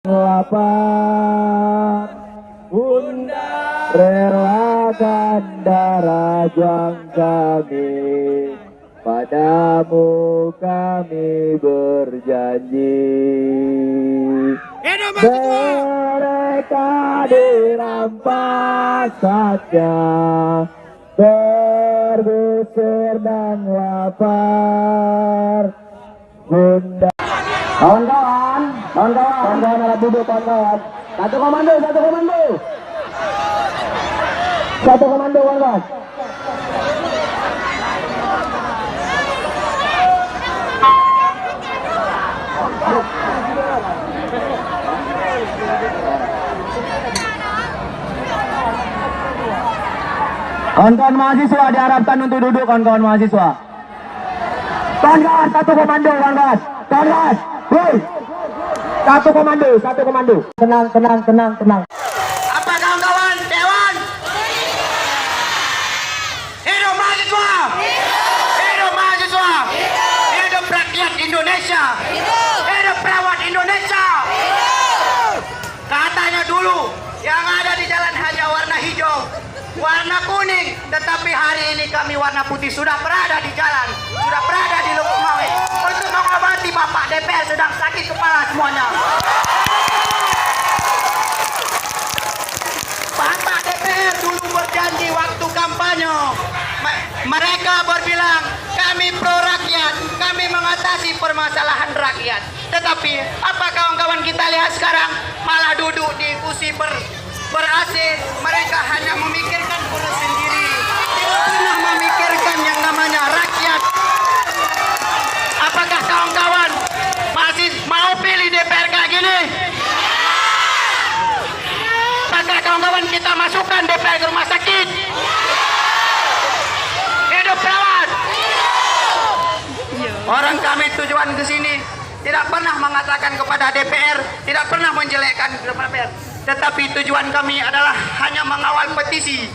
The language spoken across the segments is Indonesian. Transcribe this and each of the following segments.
lapar, Bunda relakan darah juang kami, padamu kami berjanji. Mereka dirampas saja, tergusur dan lapar, Bunda. Kawan-kawan alat duduk kawan-kawan. Satu komando. Satu komando kawan-kawan. Kawan-kawan mahasiswa diharapkan untuk duduk, kawan-kawan mahasiswa. Kawan-kawan satu komando kawan-kawan. Kawan-kawan, woi. Satu komando. Tenang. Apa kawan-kawan? Dewan. Hidup mahasiswa. Hidup mahasiswa. Hidup rakyat Indonesia. Hidup perawat Indonesia. Katanya dulu yang ada di jalan hanya warna hijau, warna kuning, tetapi hari ini kami warna putih sudah berada di jalan, sudah berada di Lubuk Mawe untuk mengobati Bapak DPR sedang sakit kepala semuanya. Bapak DPR dulu berjanji waktu kampanye, mereka berbilang kami pro rakyat, kami mengatasi permasalahan rakyat. Tetapi apa kawan-kawan kita lihat sekarang malah duduk di kursi ber-AC, mereka hanya memikirkan perut sendiri, tidak pernah memikirkan yang namanya rakyat. Apakah kawan-kawan masih mau pilih DPR kayak gini? Apakah kawan-kawan kita masukkan DPR ke rumah sakit? Hidup perawat. Orang kami tujuan ke sini tidak pernah mengatakan kepada DPR, tidak pernah menjelekkan DPR. Tetapi tujuan kami adalah hanya mengawal petisi.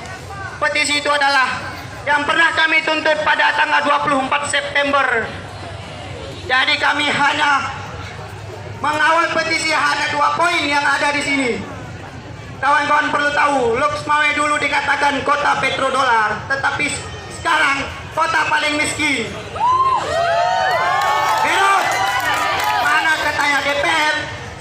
Petisi itu adalah yang pernah kami tuntut pada tanggal 24 September. Jadi kami hanya mengawal petisi hanya 2 poin yang ada di sini. Kawan-kawan perlu tahu, Lubuk Mawe dulu dikatakan kota petrodolar, tetapi sekarang kota paling miskin. Hidup. Mana katanya DPR?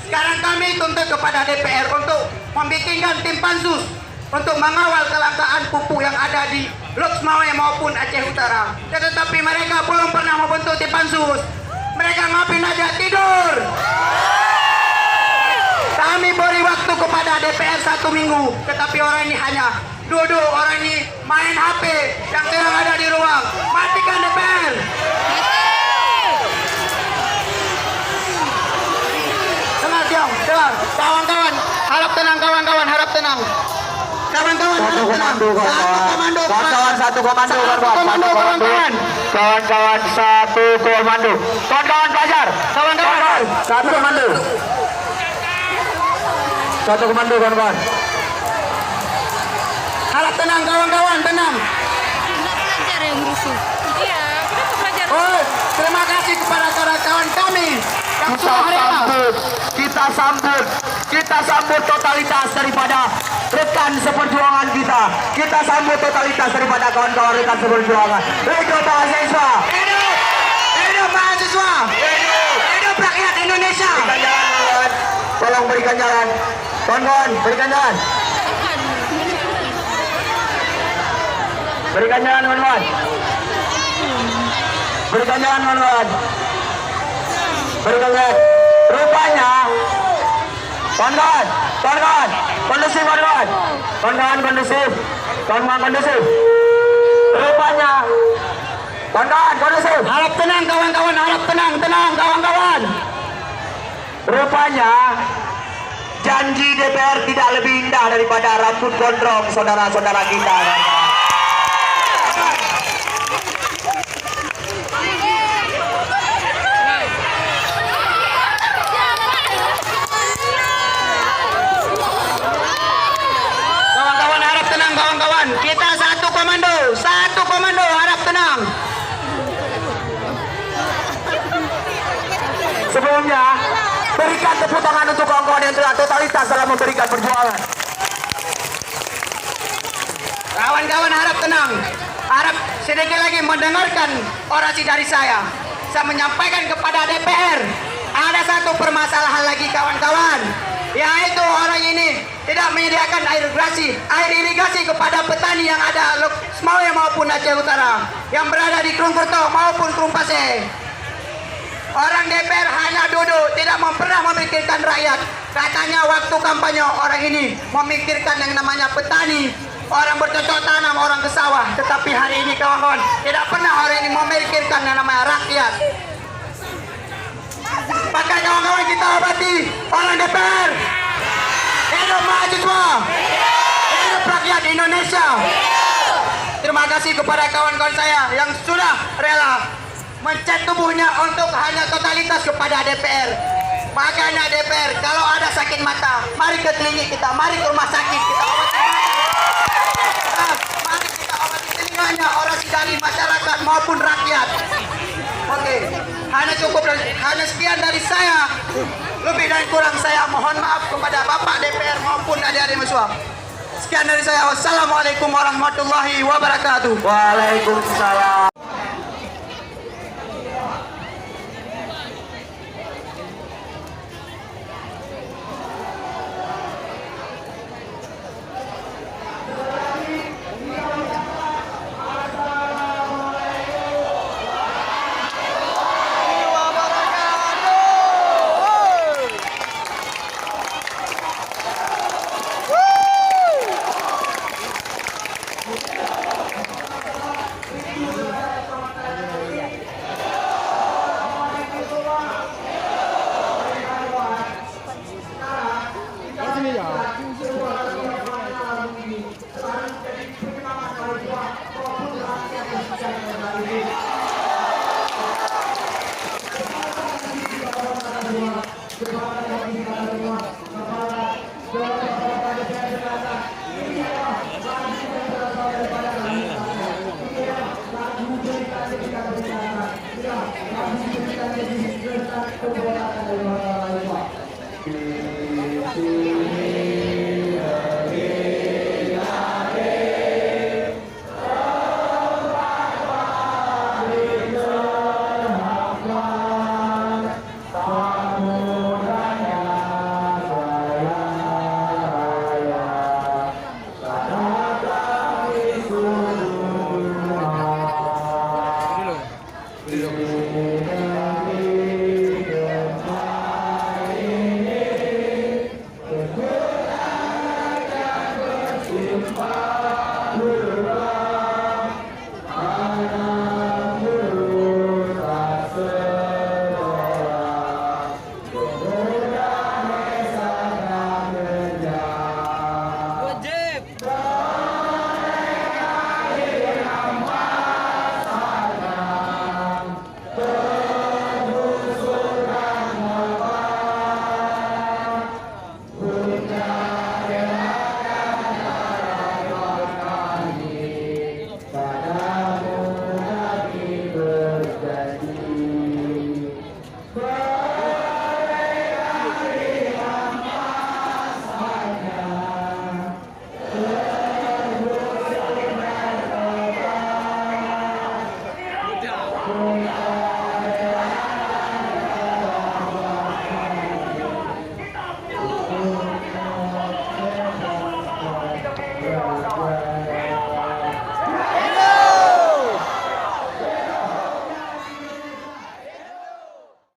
Sekarang kami tuntut kepada DPR untuk membikinkan tim pansus untuk mengawal kelangkaan pupuk yang ada di Lubuk Mawe maupun Aceh Utara. Tetapi mereka belum pernah membentuk tim pansus. Mereka ngapain aja tidur. Kami beri waktu kepada DPR 1 minggu, tetapi orang ini hanya duduk, orang ini main HP yang sedang ada di ruang. Matikan DPR. Tenang. Kawan-kawan, harap tenang kawan-kawan, harap tenang. Kawan-kawan, harap tenang. Satu komando. Kawan-kawan satu komando. Kawan-kawan pelajar. Kawan-kawan satu komando. Satu komando kawan-kawan. Harap tenang kawan-kawan, tenang. Pelajar yang rusuh. Iya, kenapa pelajar? Oh, terima kasih kepada kawan-kawan kami yang sudah hadir. Kita sambut totalitas daripada rekan seperjuangan kita. Kita sambut totalitas daripada kawan-kawan rekan seperjuangan. Hidup mahasiswa. Hidup mahasiswa. Hidup rakyat Indonesia. Berikan jalan, kawan. Tolong berikan jalan. Kawan-kawan, berikan jalan. Berikan jalan, kawan-kawan. Berikan jalan, kawan-kawan. Berikan jalan. Rupanya, kawan-kawan, kondusif, kawan-kawan, kondusif. Rupanya, kawan-kawan, kondusif. Harap tenang kawan-kawan, tenang kawan-kawan. Rupanya, janji DPR tidak lebih indah daripada rambut gondrong saudara-saudara kita. Kawan-kawan, kita satu komando, harap tenang. Sebelumnya Berikan tepuk tangan untuk kawan-kawan yang telah totalitas dalam memberikan perjuangan. Kawan-kawan harap tenang, harap sedikit lagi mendengarkan orasi dari saya. Saya menyampaikan kepada DPR, ada satu permasalahan lagi kawan-kawan, yaitu orang ini tidak menyediakan air irigasi kepada petani yang ada Semauya maupun Aceh Utara, yang berada di Krungkurto maupun Krumpase. Orang DPR hanya duduk, tidak pernah memikirkan rakyat. Katanya waktu kampanye orang ini memikirkan yang namanya petani, orang bercocok tanam, orang ke sawah. Tetapi hari ini kawan-kawan, tidak pernah orang ini memikirkan yang namanya rakyat. Maka kawan-kawan kita obati orang DPR. Hidup mahasiswa, hidup rakyat Indonesia. Terima kasih kepada kawan-kawan saya yang sudah rela mencet tubuhnya untuk hanya totalitas kepada DPR. Makanya DPR, kalau ada sakit mata, mari ke klinik kita, mari ke rumah sakit, kita obati. Mari kita obati telinganya orasi dari masyarakat maupun rakyat. Oke, hanya sekian dari saya. Lebih dan kurang saya mohon maaf kepada Bapak DPR maupun adik-adik mahasiswa. Sekian dari saya. Wassalamualaikum warahmatullahi wabarakatuh. Waalaikumsalam.